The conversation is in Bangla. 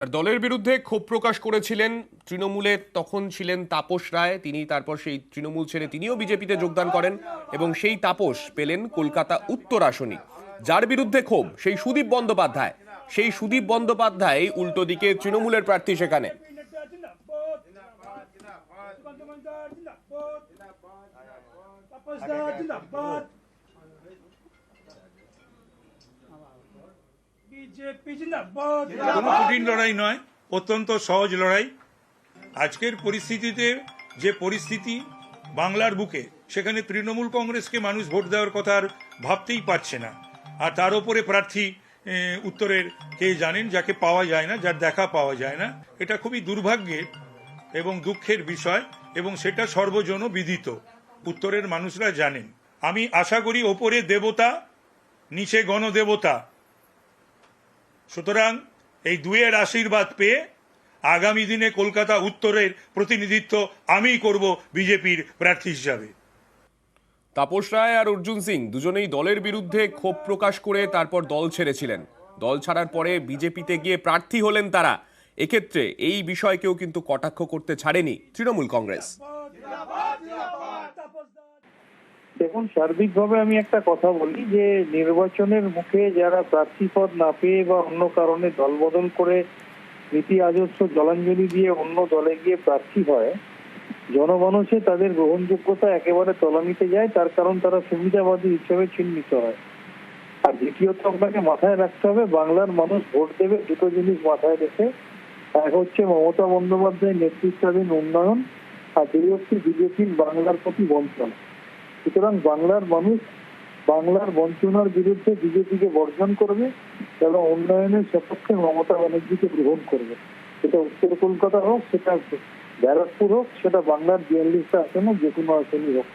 আর দলের বিরুদ্ধে ক্ষোভ প্রকাশ করেছিলেন তৃণমূলে তখন ছিলেন তাপস রায়। তিনি তারপর সেই তৃণমূল ছেড়ে তিনিও বিজেপিতে যোগদান করেন এবং সেই তাপস পেলেন কলকাতা উত্তর আসনে। যার বিরুদ্ধে ক্ষোভ সেই সুদীপ বন্দ্যোপাধ্যায় উল্টো দিকে তৃণমূলের প্রার্থী সেখানে। কোনো কঠিন লড়াই নয়, অত্যন্ত সহজ লড়াই। আজকের পরিস্থিতিতে যে পরিস্থিতি বাংলার বুকে, সেখানে তৃণমূল কংগ্রেসকে মানুষ ভোট দেওয়ার কথা আর ভাবতেই পারছে না। আর তার উপরে প্রার্থী উত্তরের কে জানেন, যাকে পাওয়া যায় না, যার দেখা পাওয়া যায় না। এটা খুবই দুর্ভাগ্যের এবং দুঃখের বিষয়, এবং সেটা সর্বজন বিদিত, উত্তরের মানুষরা জানেন। আমি আশা করি ওপরে দেবতা, নিচে গণদেবতা, সুতরাং এই দুয়ের আশীর্বাদ পেয়ে আগামী দিনে কলকাতা উত্তরের প্রতিনিধিত্ব আমিই করব বিজেপির প্রার্থী হিসাবে। তাপস রায় আর অর্জুন সিং দুজনেই দলের বিরুদ্ধে ক্ষোভ প্রকাশ করে তারপর দল ছেড়েছিলেন। দল ছাড়ার পরে বিজেপিতে গিয়ে প্রার্থী হলেন তারা। এক্ষেত্রে এই বিষয়কেও কিন্তু কটাক্ষ করতে ছাড়েনি তৃণমূল কংগ্রেস। দেখুন, সার্বিকভাবে আমি একটা কথা বলি যে নির্বাচনের মুখে যারা প্রার্থী পদ না পেয়ে বা অন্য কারণে দলবদল করে নীতি আদর্শ জলাঞ্জলি দিয়ে অন্য দলে গিয়ে প্রার্থী হয়, জনমানসে তাদের গ্রহণযোগ্যতা একেবারে তলানিতে যায়। তার কারণ তারা সুবিধাবাদী হিসেবে চিহ্নিত হয়। আর দ্বিতীয়ত আপনাকে মাথায় রাখতে হবে, বাংলার মানুষ ভোট দেবে দুটো জিনিস মাথায় রেখে। এক হচ্ছে মমতা বন্দ্যোপাধ্যায়ের নেতৃত্বাধীন উন্নয়ন, আর দুই হচ্ছে বিজেপির বাংলার প্রতি বঞ্চনা। সুতরাং বাংলার মানুষ বাংলার বঞ্চনার বিরুদ্ধে বিজেপিকে বর্জন করবে এবং উন্নয়নের সপক্ষে মমতা ব্যানার্জিকে গ্রহণ করবে। সেটা উত্তর কলকাতা হোক, সেটা ব্যারাকপুর হোক, সেটা বাংলার 42টা আসনে যে কোনো আসনই হোক।